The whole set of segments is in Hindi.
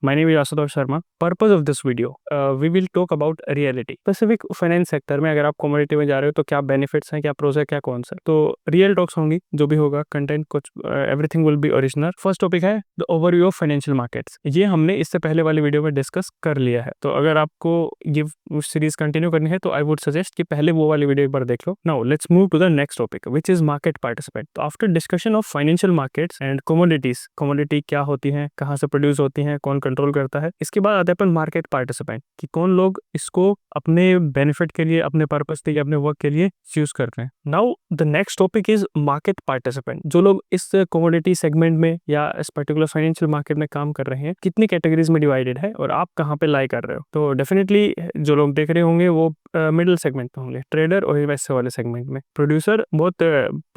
My name is Ashutosh Sharma. Purpose of this video, we will talk about reality. Specific finance sector में अगर आप कमोडिटी में जा रहे हो तो क्या बेनिफिट्स हैं, क्या प्रोस है, क्या कॉन्स है, तो रियल टॉक्स होंगी, जो भी होगा कंटेंट कुछ everything will be original. First topic है the overview of financial markets. ये हमने इससे पहले वाली वीडियो में डिस्कस कर लिया है, तो अगर आपको ये सीरीज कंटिन्यू करनी है तो आई वुड सजेस्ट कि पहले वो वाली वीडियो एक बार देख लो। Now let's move to the next topic which is market participant. तो after discussion of financial markets and commodities, commodity क्या होती है, कहाँ से प्रोड्यूस होती है, कौन कंट्रोल करता है, इसके बाद आते हैं अपन मार्केट पार्टिसिपेंट कि कौन लोग इसको अपने बेनिफिट के लिए, अपने पर्पस के लिए, अपने वर्क के लिए यूज करते हैं। Now the next topic is market participant. जो लोग इस कमोडिटी सेगमेंट में या इस पर्टिकुलर फाइनेंशियल मार्केट में काम कर रहे हैं, कितनी कैटेगरीज में डिवाइडेड है और आप कहाँ पे लाई कर रहे हो। तो डेफिनेटली जो लोग देख रहे होंगे वो मिडिल सेगमेंट में होंगे, ट्रेडर और इन्वेस्टर वाले सेगमेंट में। प्रोड्यूसर बहुत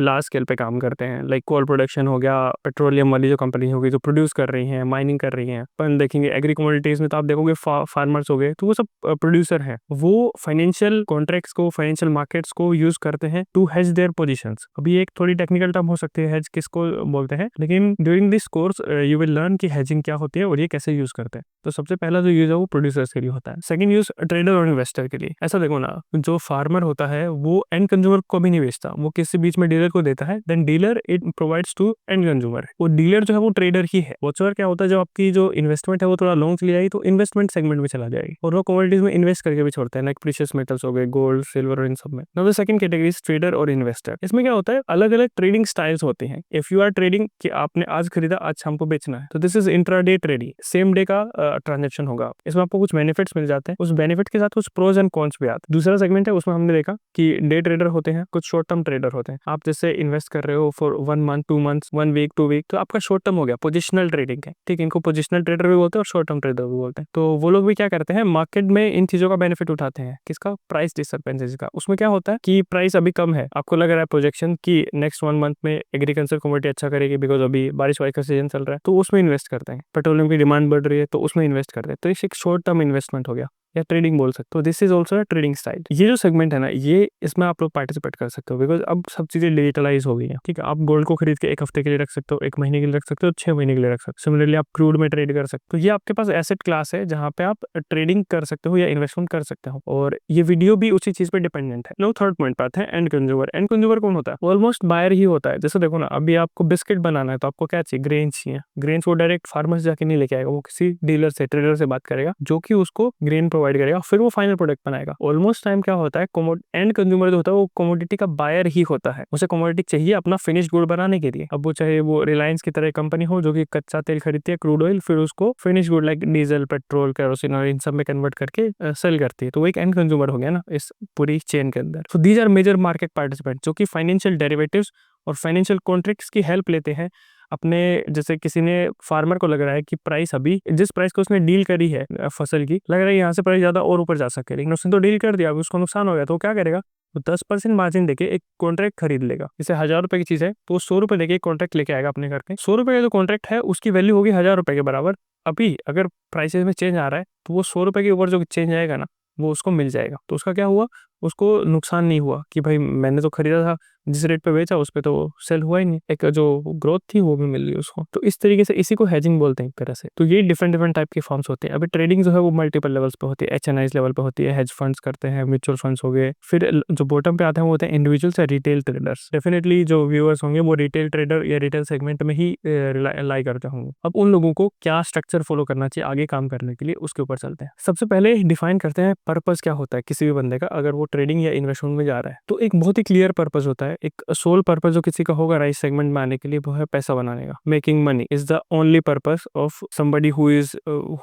लार्ज स्केल पे काम करते हैं, लाइक कोल प्रोडक्शन हो गया, पेट्रोलियम वाली जो कंपनी होगी जो प्रोड्यूस कर रही है, माइनिंग कर रही है। अपन देखेंगे एग्री कमोडिटीज में तो आप देखोगे फार्मर्स हो गए, तो वो सब प्रोड्यूसर हैं। वो फाइनेंशियल कॉन्ट्रैक्ट्स को, फाइनेंशियल मार्केट्स को यूज करते हैं टू हेज देयर पोजीशंस। अभी एक थोड़ी टेक्निकल टर्म हो सकती है हेज किसको बोलते हैं, लेकिन during this course you will learn कि हेजिंग क्या होती है और ये कैसे यूज करते हैं। तो सबसे पहला जो यूज है वो प्रोड्यूसर्स के लिए होता है। सेकंड यूज ट्रेडर और इन्वेस्टर के लिए। ऐसा देखो ना, जो फार्मर होता है वो एंड कंज्यूमर को भी नहीं बेचता, वो किसी बीच में डीलर को देता है, then dealer it provides to end consumer. वो डीलर जो है वो ट्रेडर ही है। व्हाटएवर क्या होता है, जब आपकी जो इन्वेस्टमेंट है वो थोड़ा लॉन्ग चली जाएगी तो इन्वेस्टमेंट सेगमेंट में चला जाएगी और वो कमोडिटीज में इन्वेस्ट करके भी छोड़ते हैं, लाइक प्रीशियस मेटल्स हो गए, गोल्ड, सिल्वर और इन सब में। Now the second category is trader और इन्वेस्टर। इसमें क्या होता है, अलग अलग ट्रेडिंग स्टाइल्स होते हैं। इफ यू आर ट्रेडिंग कि आपने आज खरीदा, आज शाम को बेचना है, तो this is intraday trading, same day का ट्रांजेक्शन होगा। इसमें आपको कुछ बेनिफिट्स मिल जाते हैं, उस बेनिफिट के साथ कुछ प्रोज एंड कॉन्स भी आते हैं। दूसरा सेगमेंट है, उसमें हमने देखा कि डे ट्रेडर होते हैं, कुछ शॉर्ट टर्म ट्रेडर होते हैं। आप जैसे इन्वेस्ट कर रहे हो for 1 month, 2 month, 1 week, 2 week, तो आपका शॉर्ट टर्म हो गया, पोजिशनल ट्रेडिंग है। ठीक है, इनको पोजिशनल ट्रेडर भी बोलते हैं और शॉर्ट टर्म ट्रेडर भी बोलते हैं। तो वो लोग भी क्या करते हैं, मार्केट में इन चीजों का बेनिफिट उठाते हैं। किसका? प्राइस डिस्टर्बेंसेस का। उसमें क्या होता है कि प्राइस अभी कम है, आपको लग रहा है प्रोजेक्शन कि नेक्स्ट 1 मंथ में एग्रीकल्चर कमोडिटी अच्छा करेगी बिकॉज अभी बारिश वारिश का सीजन चल रहा है, तो उसमें इन्वेस्ट करते हैं। पेट्रोलियम की डिमांड बढ़ रही है तो उसमें इन्वेस्ट करते हैं। तो ये एक शॉर्ट टर्म इन्वेस्टमेंट हो गया या ट्रेडिंग बोल सकते हो। This is also a trading style. ये जो सेगमेंट है ना, ये इसमें आप लोग पार्टिसिपेट कर सकते हो बिकॉज अब सब चीजें डिजिटलाइज हो गई है। ठीक है, आप गोल्ड को खरीद के 1 हफ्ते के लिए रख सकते हो, 1 महीने के लिए रख सकते हो, 6 महीने के लिए रख सकते हो। सिमिलरली आप क्रूड में ट्रेड कर सकते हो। ये आपके पास एसेट क्लास है जहां पे आप ट्रेडिंग कर सकते हो या इन्वेस्टमेंट कर सकते हो, और ये वीडियो भी उसी चीज पे डिपेंडेंट है। नो, थर्ड पॉइंट पे आते हैं एंड कंज्यूमर। एंड कंज्यूमर कौन होता है? ऑलमोस्ट बायर ही होता है। जैसे देखो ना, अभी आपको बिस्किट बनाना है तो आपको क्या चाहिए? ग्रेन चाहिए। ग्रेन्स वो डायरेक्ट फार्मर जाके नहीं लेके आएगा, वो किसी डीलर से, ट्रेडर से बात करेगा जो कि उसको ग्रेन प्रोवाइड करेगा, फिर वो फाइनल प्रोडक्ट बनाएगा। ऑलमोस्ट टाइम क्या होता है, एंड कंज्यूमर जो होता है वो कमोडिटी का बायर ही होता है। उसे कमोडिटी चाहिए अपना फिनिश गुड बनाने के लिए। अब वो चाहे वो रिलायंस की तरह कंपनी हो जो कि कच्चा तेल खरीदती है, क्रूड ऑयल, फिर उसको finish good like diesel, petrol, kerosene और इन सब में कन्वर्ट करके सेल करती है, तो वो एक एंड कंज्यूमर हो गया ना इस पूरी चेन के अंदर। So these are major market participant जो कि फाइनेंशियल डेरिवेटिव्स और फाइनेंशियल कॉन्ट्रैक्ट्स की हेल्प लेते हैं अपने। जैसे किसी ने, फार्मर को लग रहा है कि प्राइस अभी जिस प्राइस को उसने डील करी है फसल की, लग रहा है यहाँ से प्राइस ज्यादा और ऊपर जा सके, लेकिन उसने तो डील कर दिया, अभी उसको नुकसान हो गया, तो वो क्या करेगा? वो 10% मार्जिन देके एक कॉन्ट्रैक्ट खरीद लेगा। जैसे 1000 रुपए की चीज है तो वो 100 रुपए देके एक कॉन्ट्रैक्ट लेके आएगा अपने घर के। 100 रुपए का जो कॉन्ट्रैक्ट है उसकी वैल्यू होगी 1000 रुपए के बराबर। अभी अगर प्राइसेस में चेंज आ रहा है तो वो 100 रुपए के ऊपर जो चेंज आएगा ना, वो उसको मिल जाएगा। तो उसका क्या हुआ, उसको नुकसान नहीं हुआ कि भाई मैंने तो खरीदा था, जिस रेट पे बेचा उस पे तो सेल हुआ ही नहीं, एक जो ग्रोथ थी वो भी मिल गई उसको। तो इस तरीके से इसी को हेजिंग बोलते हैं एक तरह से। तो ये डिफरेंट टाइप के फॉर्म्स होते हैं। अभी ट्रेडिंग जो है वो मल्टीपल लेवल्स पे होती है, HNIs लेवल पे होती है, हेज फंड्स करते हैं, म्यूचुअल फंड्स हो गए। फिर जो बॉटम पे आते हैं वो होते हैं इंडिविजुअल्स या रिटेल ट्रेडर्स। डेफिनेटली जो व्यूअर्स होंगे वो रिटेल ट्रेडर या रिटेल सेगमेंट में ही लाई करते होंगे। अब उन लोगों को क्या स्ट्रक्चर फॉलो करना चाहिए आगे काम करने के लिए, उसके ऊपर चलते हैं। सबसे पहले डिफाइन करते हैं पर्पस क्या होता है किसी भी बंदे का अगर वो ट्रेडिंग या इन्वेस्टमेंट में जा रहा है। तो एक बहुत ही क्लियर पर्पस होता है, एक सोल पर्पस जो किसी का होगा राइट सेगमेंट में आने के लिए, वो है पैसा बनाने का। Making money is the only purpose of somebody who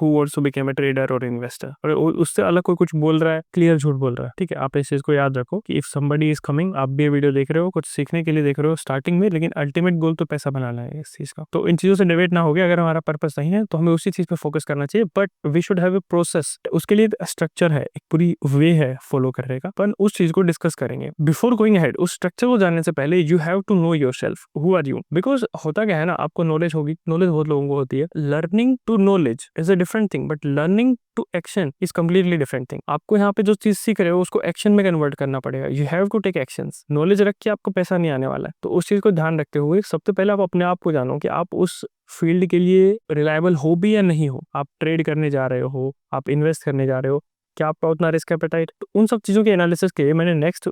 wants to become a trader और इन्वेस्टर। और उससे अलग कोई कुछ बोल रहा है, क्लियर झूठ बोल रहा है। ठीक है, आप इस चीज को याद रखो कि इफ समबडी इज कमिंग, आप भी ये वीडियो देख रहे हो, कुछ सीखने के लिए देख रहे हो स्टार्टिंग में, लेकिन अल्टीमेट गोल तो पैसा बनाना है इस चीज का। तो इन चीजों से डिवेट ना हो गया। अगर हमारा पर्पस नहीं है तो हमें उसी चीज पे फोकस करना चाहिए, but we should have a process. उसके लिए स्ट्रक्चर है, एक पूरी वे है फॉलो करने का। अपन उस चीज को डिस्कस करेंगे। बिफोर गोइंग अहेड, उस स्ट्रक्चर को जानने से पहले you have to know yourself, who are you. Because होता क्या है ना, आपको नॉलेज होगी, नॉलेज बहुत लोगों को होती है। Learning to knowledge is a different thing, but learning to action is completely different thing. आपको यहाँ पे जो चीज सीख रहे हो उसको एक्शन में कन्वर्ट करना पड़ेगा। You have to take actions. Knowledge रख के आपको पैसा नहीं आने वाला है। तो उस चीज को ध्यान रखते हुए सबसे पहले आप अपने आप को जानो कि आप उस फील्ड के लिए रिलायबल हो भी या नहीं हो। आप ट्रेड करने जा रहे हो, आप इन्वेस्ट करने जा रहे हो, क्या आपका उतना रिस्क एपेटाइट। तो उन सब चीज़ों के एनालिसिस के लिए मैंने नेक्स्ट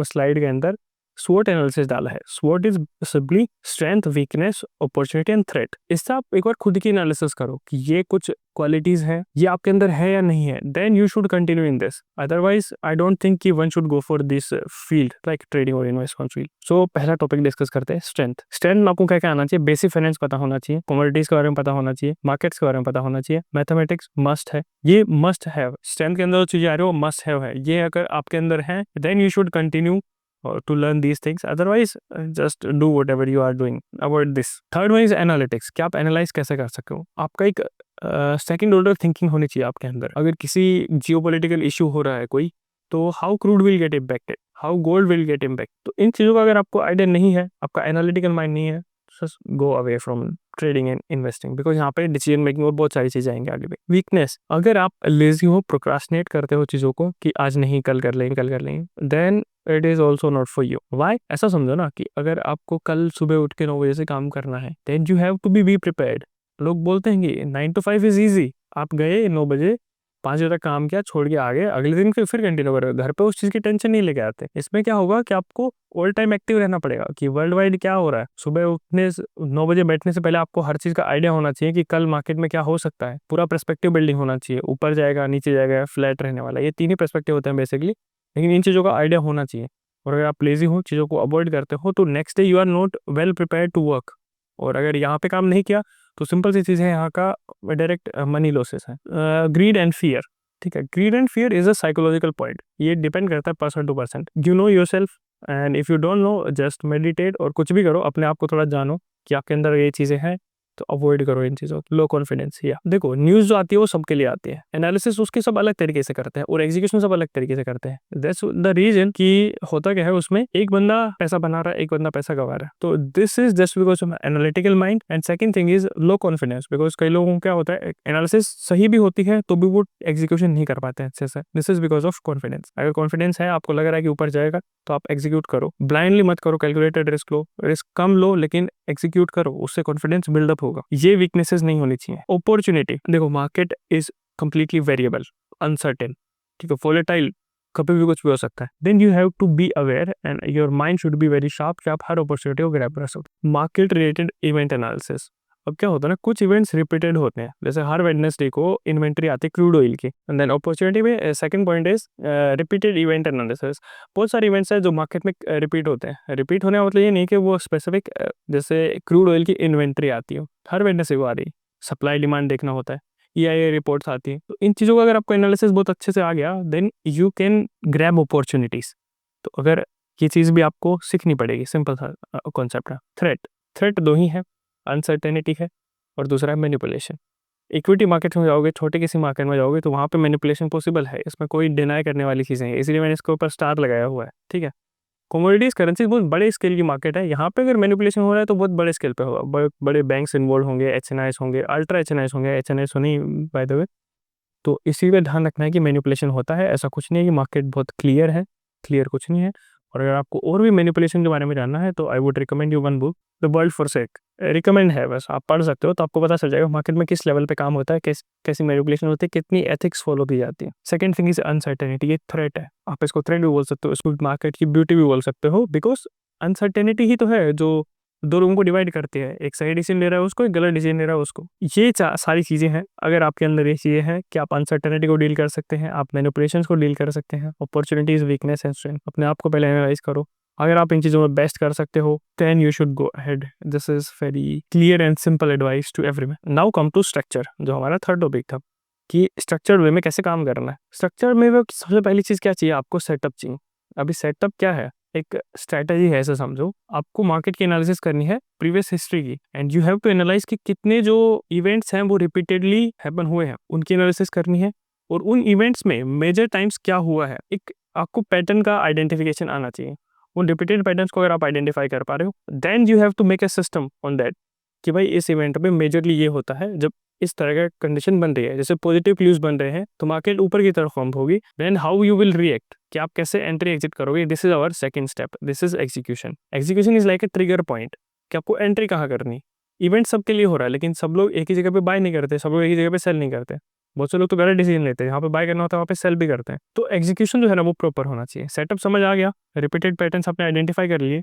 स्लाइड के अंदर स्वॉट एनालिसिस डाला है। स्वॉट is simply strength, weakness, opportunity and threat. इससे आप एक बार खुद की एनालिसिस करो कि ये कुछ क्वालिटीज हैं, ये आपके अंदर है या नहीं है, then you should continue in this. Otherwise I don't think कि one should go for this field like trading और इन्वेस्टमेंट फील्ड। सो पहला टॉपिक डिस्कस करते हैं, स्ट्रेंथ। स्ट्रेंथ में आपको क्या क्या आना चाहिए? बेसिक फाइनेंस पता होना चाहिए, कमोडिटीज के बारे में पता होना चाहिए, मार्केट्स के बारे में पता होना चाहिए, मैथमेटिक्स मस्ट है, ये मस्ट हैव। स्ट्रेंथ के अंदर जो चीजें आ रही है वो मस्ट हैव है। ये अगर आपके अंदर है then you should continue to learn these things, otherwise just do whatever you are doing, avoid this. Third one is analytics, कि आप एनालाइज कैसे कर सके हो। आपका एक सेकंड ऑर्डर थिंकिंग होनी चाहिए आपके अंदर। अगर किसी जियोपॉलिटिकल इशू हो रहा है कोई, तो how crude will get impacted, how gold will get impact. तो इन चीज़ों का अगर आपको आइडिया नहीं है, आपका एनालिटिकल माइंड नहीं है, just go away from trading and investing, because यहाँ पे डिसीजन मेकिंग और बहुत सारी चीजें आएंगी आगे भी। वीकनेस, अगर आप लेजी हो, प्रोक्रास्टिनेट करते हो चीजों को कि आज नहीं कल कर लेंगे, कल कर लेंगे, then it is also not for you. Why? ऐसा समझो ना कि अगर आपको कल सुबह उठ के 9 बजे से काम करना है, then you have to be prepared. लोग बोलते हैं कि 9 to 5 इज ईजी। आप गए 9 बजे, 5 बजे तक काम किया, छोड़ के आ गए, अगले दिन फिर कंटिन्यू करोगे। घर पे उस चीज की टेंशन नहीं लेके आते। इसमें क्या होगा कि आपको ऑल टाइम एक्टिव रहना पड़ेगा कि वर्ल्ड वाइड क्या हो रहा है। सुबह उठने 9 बजे बैठने से पहले आपको हर चीज का आइडिया होना चाहिए कि कल मार्केट में क्या हो सकता है। पूरा पर्सपेक्टिव बिल्डिंग होना चाहिए, ऊपर जाएगा, नीचे जाएगा, फ्लैट रहने वाला, ये 3 ही पर्सपेक्टिव होते हैं बेसिकली। लेकिन इन चीजों का आइडिया होना चाहिए। और अगर आप लेजी हो, चीजों को अवॉइड करते हो, तो next day you are not well prepare to work. और अगर यहाँ पे काम नहीं किया तो सिंपल सी चीज है, यहाँ का डायरेक्ट मनी लॉसेस है। ग्रीड एंड फियर, ठीक है। Greed and fear is a psychological point. ये डिपेंड करता है person to person. You know yourself, and if you don't know, just meditate और कुछ भी करो, अपने आप को थोड़ा जानो कि आपके अंदर ये चीजें हैं, तो अवॉइड करो इन चीजों। लो कॉन्फिडेंस, या देखो न्यूज जो आती है वो सबके लिए आती है, एनालिसिस उसके सब अलग तरीके से करते हैं और एग्जीक्यूशन सब अलग तरीके से करते हैं। दैट्स द रीजन कि होता क्या है, उसमें एक बंदा पैसा बना रहा है, एक बंदा पैसा गवा रहा है। तो this is just because of analytical mind. And second thing is low confidence, because कई लोगों को क्या होता है, एनालिसिस सही भी होती है तो भी वो एग्जीक्यूशन नहीं कर पाते हैं अच्छे से। This is because of confidence. अगर कॉन्फिडेंस है, आपको लग रहा है कि ऊपर जाएगा, तो आप एग्जीक्यूट करो। ब्लाइंडली मत करो, कैलकुलेटेड रिस्क लो, रिस्क कम लो, लेकिन एग्जीक्यूट करो, उससे कॉन्फिडेंस बिल्डअप होगा। ये वीकनेसेस नहीं होनी चाहिए। अपॉर्चुनिटी, देखो market is completely variable, uncertain, ठीक है, वोलेटाइल, कभी भी कुछ भी हो सकता है। Then you have to be aware and your mind should be very sharp कि आप हर अपॉर्चुनिटी को ग्रैब कर सकते। मार्केट रिलेटेड इवेंट एनालिसिस, अब क्या होता है ना, कुछ इवेंट्स रिपीटेड होते हैं। जैसे हर वेडनेसडे को इन्वेंट्री आती है क्रूड ऑयल की। एंड देन अपॉर्चुनिटी में second point is repeated event analysis. बहुत सारे इवेंट्स हैं जो मार्केट में रिपीट होते हैं। रिपीट होने का मतलब ये नहीं कि वो स्पेसिफिक, जैसे क्रूड ऑयल की इन्वेंट्री आती हो, हर वेडनेसडे को आ रही, सप्लाई डिमांड देखना होता है, EIA रिपोर्ट्स आती है। तो इन चीज़ों का अगर आपको एनालिसिस बहुत अच्छे से आ गया, then you can grab opportunities. तो अगर ये चीज़ भी आपको सीखनी पड़ेगी, सिंपल सा कॉन्सेप्ट है। थ्रेट दो ही है, अनसर्टेनिटी है और दूसरा है मैनिपुलेशन। इक्विटी मार्केट में जाओगे, छोटे किसी मार्केट में जाओगे, तो वहाँ पे मैनिपुलेशन पॉसिबल है, इसमें कोई डिनाई करने वाली चीज़ें हैं, इसलिए मैंने इसके ऊपर स्टार लगाया हुआ है, ठीक है। कमोडिटीज करेंसी बहुत बड़े स्केल की मार्केट है, यहाँ पे अगर मैनिपुलेशन हो रहा है तो बहुत बड़े स्केल पे होगा। बड़े बैंक्स इन्वॉल्व होंगे, HNIs होंगे, अल्ट्रा HNIs होंगे, HNIs नहीं बाय द वे। तो इसी पे ध्यान रखना है कि मैनिपुलेशन होता है, ऐसा कुछ नहीं है कि मार्केट बहुत क्लियर है, क्लियर कुछ नहीं है। और अगर आपको और भी मैनिपुलेशन के बारे में जानना है, तो I would recommend you one book, the world for sake. Recommend है, बस आप पढ़ सकते हो, तो आपको पता चल जाएगा मार्केट में किस लेवल पे काम होता है, कैसी मैनिपुलेशन होती है, कितनी एथिक्स फॉलो की जाती है। सेकंड थिंग इज अनसर्टेनिटी, ये थ्रेट है। आप इसको थ्रेट भी बोल सकते हो, इसको मार्केट की ब्यूटी भी बोल सकते हो, बिकॉज अनसर्टेनिटी ही तो है जो दो लोगों को डिवाइड करती है। एक सही डिसीजन ले रहा है उसको, एक गलत डिसीजन ले रहा है उसको। ये सारी चीजें हैं। अगर आपके अंदर ये चीजें हैं कि आप अनसर्टेनिटी को डील कर सकते हैं, आप मैनिपुलेशंस को डील कर सकते हैं, अपॉर्चुनिटीज, वीकनेस एंड स्ट्रेंथ, अपने आप को पहले एनालाइज करो। अगर आप इन चीज़ों में बेस्ट कर सकते हो, then you should go ahead. This is very clear and simple advice to everyone. Now come to structure, जो हमारा थर्ड टॉपिक था कि स्ट्रक्चर वे में कैसे काम करना है। स्ट्रक्चर में सबसे पहली चीज़ क्या चाहिए, आपको सेटअप चाहिए। अभी सेटअप क्या है, एक स्ट्रैटेजी है, ऐसा समझो। आपको मार्केट की एनालिसिस करनी है, प्रीवियस हिस्ट्री की, and you have to analyse कि कितने जो इवेंट्स हैं वो रिपीटेडली हैपन हुए हैं, उनकी एनालिसिस करनी है। और उन इवेंट्स में मेजर टाइम्स क्या हुआ है, एक आपको पैटर्न का आइडेंटिफिकेशन आना चाहिए। उन रिपीटेड पैटर्न्स को अगर आप आइडेंटिफाई कर पा रहे हो, then you have to make a system on that कि भाई इस इवेंट में मेजरली ये होता है, जब इस तरह का कंडीशन बन रही है, जैसे पॉजिटिव क्लूज बन रहे हैं तो मार्केट ऊपर की तरफ फॉर्म होगी, then how you will react, कि आप कैसे एंट्री एग्जिट करोगे। This is our second step, this is execution. Execution is like a trigger point कि आपको एंट्री कहाँ करनी। इवेंट सबके लिए हो रहा है, लेकिन सब लोग एक ही जगह पे बाय नहीं करते, सब लोग एक ही जगह पे सेल नहीं करते। बहुत से लोग तो गलत डिसीजन लेते हैं, यहाँ पे बाय करना होता है वहाँ पे सेल भी करते हैं। तो एग्जीक्यूशन जो है ना वो प्रॉपर होना चाहिए। सेटअप समझ आ गया, रिपीटेड पैटर्न्स आपने आइडेंटिफाई कर लिए,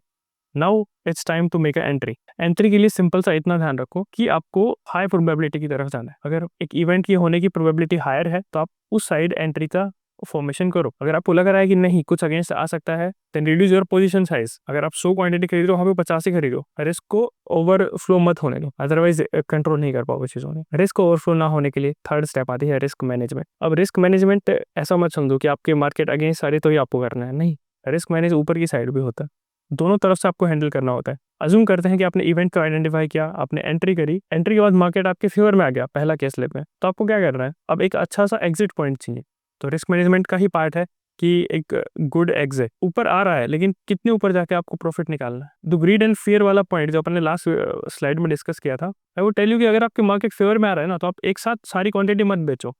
now it's time to make a entry. Entry के लिए सिंपल सा इतना ध्यान रखो कि आपको हाई प्रोबेबिलिटी की तरफ जाना है। अगर एक इवेंट की होने की प्रोबेबिलिटी हायर है तो आप उस साइड एंट्री का फॉर्मेशन करो। अगर आपको लग रहा है कि नहीं कुछ अगेंस्ट आ सकता है, then reduce your position size. अगर आप 100 क्वांटिटी खरीद रहे हो, वहाँ पे 50 ही खरीदो। रिस्क को ओवरफ्लो मत होने दो, अदरवाइज कंट्रोल नहीं कर पाओगे चीज़ों में। रिस्क ओवरफ्लो ना होने के लिए थर्ड स्टेप आती है रिस्क मैनेजमेंट। अब रिस्क मैनेजमेंट ऐसा मत समझो कि आपके मार्केट अगेंस्ट आ रही तो ही आपको करना है, नहीं। रिस्क मैनेज ऊपर की साइड भी होता है, दोनों तरफ से आपको हैंडल करना होता है। अज्यूम करते हैं कि आपने इवेंट को आइडेंटिफाई किया, आपने एंट्री करी, एंट्री के बाद मार्केट आपके फेवर में आ गया पहला केस लेप में, तो आपको क्या करना है, अब एक अच्छा सा एग्जिट पॉइंट चाहिए। तो रिस्क मैनेजमेंट का ही पार्ट है कि एक गुड एग्जिट। ऊपर आ रहा है लेकिन कितने ऊपर जाके आपको प्रॉफिट निकालना है। द ग्रीड एंड फियर वाला पॉइंट जो अपने लास्ट स्लाइड में डिस्कस किया था, आई वुड टेल यू कि अगर आपके मार्केट फेवर में आ रहा है ना, तो आप एक साथ सारी क्वांटिटी मत बेचो।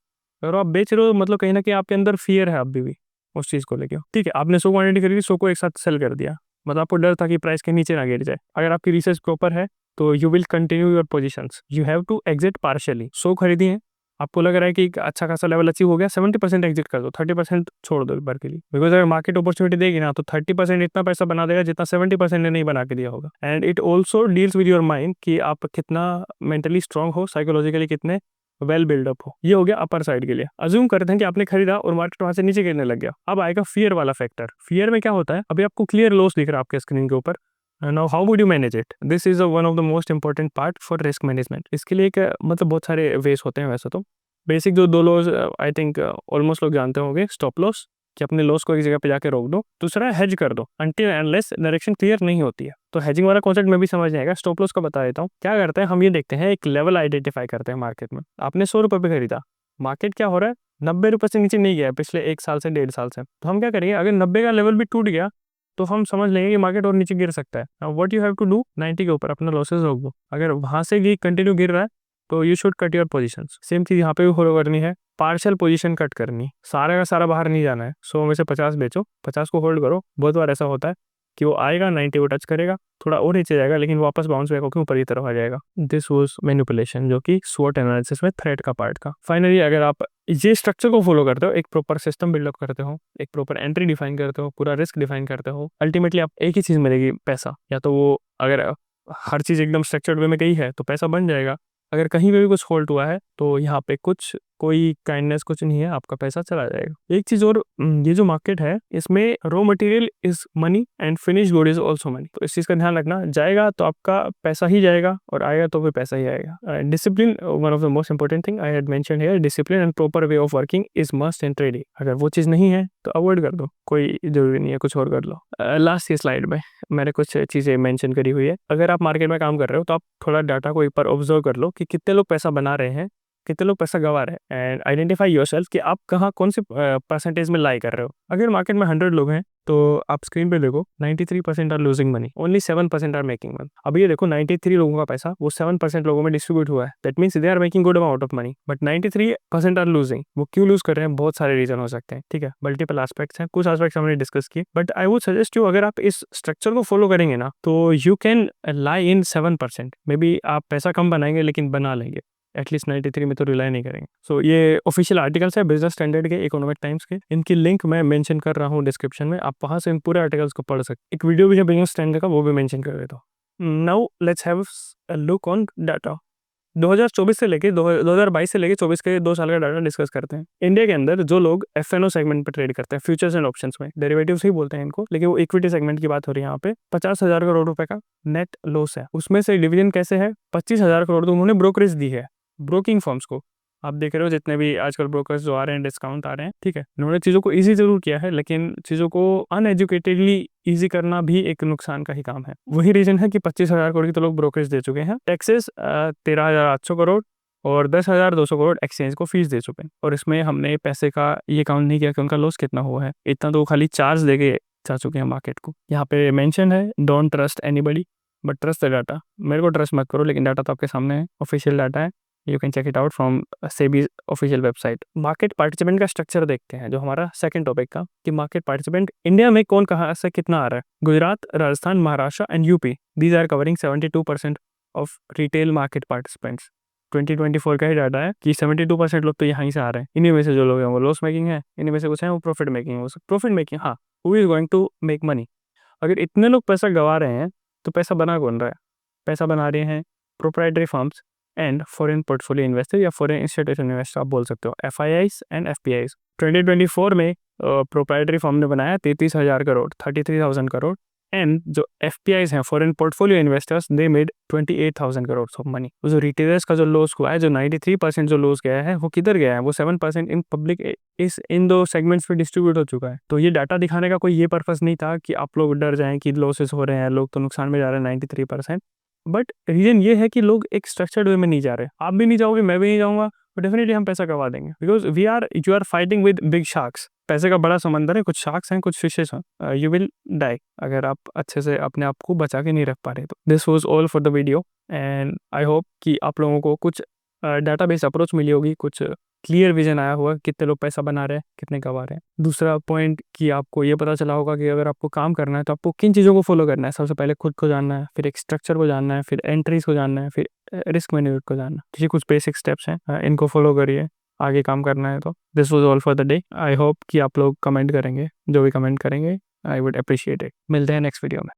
अगर आप बेच रहे हो मतलब कहीं ना कहीं आपके अंदर फियर है अभी भी उस चीज़ को लेके। ठीक है, आपने 100 क्वांटिटी खरीदी, 100 को एक साथ सेल कर दिया, मतलब आपको डर था कि प्राइस के नीचे ना गिर जाए। अगर आपकी रिसर्च प्रॉपर है तो you will continue your positions. You have to exit partially. 100 खरीदी है, आपको लग रहा है कि एक अच्छा खासा लेवल अचीव हो गया, 70% एग्जिट कर दो, 30% छोड़ दो एक बार के लिए। बिकॉज अगर मार्केट अपॉर्चुनिटी देगी ना तो 30% इतना पैसा बना देगा जितना 70% ने नहीं बना के दिया होगा। And it also deals with your mind कि आप कितना मेंटली स्ट्रांग हो, साइकोलॉजिकली कितने वेल बिल्डअप हो। ये हो गया अपर साइड के लिए। अज्यूम करते हैं कि आपने खरीदा और मार्केट वहां से नीचे गिरने लग गया। अब आएगा फियर वाला फैक्टर। फियर में क्या होता है, अभी आपको क्लियर लॉस दिख रहा है आपके स्क्रीन के ऊपर। Now how would you manage it? This is one of the most important part for risk management. इसके लिए एक मतलब बहुत सारे वेज होते हैं वैसे तो। बेसिक जो दो लॉस आई थिंक ऑलमोस्ट लोग जानते होंगे, स्टॉप लॉस कि अपने लॉस को एक जगह पे जाके रोक दो, दूसरा हेज कर दो अनटिल अनलेस डायरेक्शन क्लियर नहीं होती है। तो हेजिंग वाला कॉन्सेप्ट में भी समझ नहीं आएगा। स्टॉप लॉस का बता देता हूँ। क्या करते हैं हम, ये देखते हैं एक लेवल आइडेंटिफाई करते हैं मार्केट में। आपने 100 रुपये पे खरीदा, मार्केट क्या हो रहा है, 90 रुपये से नीचे नहीं गया है पिछले 1 साल से 1.5 साल से। तो हम क्या करेंगे, अगर 90 का लेवल भी टूट गया तो हम समझ लेंगे कि मार्केट और नीचे गिर सकता है। What you have to do, 90 के ऊपर अपना लॉसेस रोक दो। अगर वहां से भी कंटिन्यू गिर रहा है तो you should cut your positions. Same चीज यहाँ पे भी फॉलो करनी है, पार्शियल पोजीशन कट करनी। सारा का सारा बाहर नहीं जाना है। 100 में से 50 बेचो, 50 को होल्ड करो। बहुत बार ऐसा होता है कि वो आएगा 90 को टच करेगा, थोड़ा और नीचे जाएगा, लेकिन वापस बाउंस बैक होकर ऊपर की तरफ आ जाएगा। दिस वाज मैनिपुलेशन, जो कि स्वॉट एनालिसिस में थ्रेड का पार्ट का। फाइनली अगर आप ये स्ट्रक्चर को फॉलो करते हो, एक प्रॉपर सिस्टम बिल्डअप करते हो, एक प्रॉपर एंट्री डिफाइन करते हो, पूरा रिस्क डिफाइन करते हो, अल्टीमेटली आप एक ही चीज मिलेगी, पैसा। या तो वो अगर हर चीज एकदम स्ट्रक्चर्ड वे में गई है तो पैसा बन जाएगा। अगर कहीं पे भी कुछ फॉल्ट हुआ है तो यहाँ पे कुछ कोई काइंडनेस कुछ नहीं है, आपका पैसा चला जाएगा। एक चीज और, ये जो मार्केट है इसमें raw material is money and finish good is also money. तो इस चीज का ध्यान रखना, जाएगा तो आपका पैसा ही जाएगा और आएगा तो भी पैसा ही आएगा। Discipline one of the most important thing I had mention here. Discipline and proper way of working is must in trading. अगर वो चीज नहीं है तो अवॉइड कर दो, कोई जरूरी नहीं है, कुछ और कर लो। लास्ट ये स्लाइड में मैंने कुछ चीजें मेंशन करी हुई है। अगर आप मार्केट में काम कर रहे हो तो आप थोड़ा डाटा को एक बार ऑब्जर्व कर लो कि कितने लोग पैसा बना रहे हैं, कितने लोग पैसा गंवा रहे हैं, एंड आइडेंटिफाई योरसेल्फ कि आप कहाँ कौन से परसेंटेज में लाई कर रहे हो। अगर मार्केट में 100 लोग हैं तो आप स्क्रीन पे देखो 93% are losing money, only 7% are making money. अब ये देखो 93 लोगों का पैसा वो 7% लोगों में डिस्ट्रीब्यूट हुआ है। That means they are making good amount of money, but 93% are losing. वो क्यों लूज कर रहे हैं, बहुत सारे रीजन हो सकते हैं। ठीक है, मल्टीपल एस्पेक्ट्स हैं, कुछ एस्पेक्ट्स हमने डिस्कस किए, but I would suggest you अगर आप इस स्ट्रक्चर को फॉलो करेंगे ना तो you can lie in 7%। May be आप पैसा कम बनाएंगे लेकिन बना लेंगे, एटलीस्ट 93 में तो रिलाई नहीं करेंगे। सो ये ऑफिशियल आर्टिकल्स है बिजनेस स्टैंडर्ड के, इकोनॉमिक टाइम्स के। इनकी लिंक मैं मेंशन कर रहा हूँ डिस्क्रिप्शन में, आप वहाँ से इन पूरे आर्टिकल्स को पढ़ सकते। एक वीडियो भी है बिजनेस स्टैंडर्ड का, वो भी मेंशन कर देता हूँ। Now let's have a look on data. 2024 से लेके 2022 से लेके 24 के 2 साल का डाटा डिस्कस करते हैं। इंडिया के अंदर जो लोग एफएनओ सेगमेंट पे ट्रेड करते हैं, फ्यूचर्स एंड ऑप्शंस में, डेरिवेटिव्स ही बोलते हैं इनको, लेकिन वो इक्विटी सेगमेंट की बात हो रही है यहाँ पे। 50,000 करोड़ रुपए का नेट लॉस है। उसमें से डिवीजन कैसे है, 25,000 करोड़ तो उन्होंने ब्रोकरेज दी है ब्रोकिंग फर्म्स को। आप देख रहे हो जितने भी आजकल ब्रोकर्स जो आ रहे हैं, डिस्काउंट आ रहे हैं, ठीक है, उन्होंने चीज़ों को इजी जरूर किया है, लेकिन चीज़ों को अनएजुकेटेडली इजी करना भी एक नुकसान का ही काम है। वही रीजन है कि 25,000 करोड़ की तो लोग ब्रोकरेज दे चुके हैं। टैक्सेस 13,800 करोड़ और 10,200 करोड़ एक्सचेंज को फीस दे चुके हैं। और इसमें हमने पैसे का ये काउंट नहीं किया कि उनका लॉस कितना हुआ है। इतना तो खाली चार्ज देके जा चुके हैं मार्केट को। यहाँ पे मेंशन है don't trust anybody but trust the data. मेरे को ट्रस्ट मत करो, लेकिन डाटा तो आपके सामने है, ऑफिशियल डाटा है, you can check it out from SEBI official website. Market participant का स्ट्रक्चर देखते हैं, जो हमारा सेकंड टॉपिक का, कि मार्केट पार्टिसिपेंट इंडिया में कौन कहाँ से कितना आ रहा है। Gujarat, Rajasthan, Maharashtra and UP, these are covering 72% of retail market participants. 2024 का ही डाटा है कि 72% लोग तो यहाँ से आ रहे हैं। इन्हीं में से जो लोग हैं वो लॉस मेकिंग है, इन्हीं में से कुछ हैं वो प्रॉफिट मेकिंग है। प्रॉफिट मेकिंग, हाँ, who is going to make money. अगर इतने लोग पैसा गंवा रहे हैं तो पैसा बना कौन रहा है? पैसा बना रहे हैं proprietary firms and foreign portfolio investor या फॉरेन इंस्टीट्यूशन इन्वेस्टर, आप बोल सकते हो, FIIs एंड FPIs। 2024 में प्रोप्राइटरी फर्म ने बनाया 33,000 करोड़, 33,000 करोड़, एंड जो FPIs हैं, foreign portfolio investors, they made 28,000 crore of money. जो रिटेलर्स का जो लॉस हुआ है, जो 93% जो लॉस गया है, वो किधर गया है? वो 7% इन पब्लिक इन दो सेगमेंट्स पे डिस्ट्रीब्यूट हो चुका है। तो ये डाटा दिखाने का कोई ये पर्पस नहीं था कि आप लोग डर जाएं कि लॉसेस हो रहे हैं, लोग तो नुकसान में जा रहे हैं 93%। बट रीजन ये है कि लोग एक स्ट्रक्चर्ड वे में नहीं जा रहे। आप भी नहीं जाओगे, मैं भी नहीं जाऊंगा, तो डेफिनेटली हम पैसा गवा देंगे, because you are fighting with big sharks. पैसे का बड़ा समंदर है, कुछ शार्क्स हैं, कुछ फिशेस हैं, यू विल डाई अगर आप अच्छे से अपने आप को बचा के नहीं रख पा रहे। तो this was all for the video, and I hope कि आप लोगों को कुछ डाटाबेस अप्रोच मिली होगी, कुछ क्लियर विजन आया होगा कितने लोग पैसा बना रहे हैं, कितने गवा रहे हैं। दूसरा पॉइंट कि आपको ये पता चला होगा कि अगर आपको काम करना है तो आपको किन चीज़ों को फॉलो करना है। सबसे पहले खुद को जानना है, फिर एक स्ट्रक्चर को जानना है, फिर एंट्रीज को जानना है, फिर रिस्क मैनेजमेंट को जानना है। ये कुछ बेसिक स्टेप्स हैं, इनको फॉलो करिए, आगे काम करना है। तो this was all for the day. I hope कि आप लोग कमेंट करेंगे, जो भी कमेंट करेंगे आई वुड अप्रिशिएट इट। मिलते हैं नेक्स्ट वीडियो में।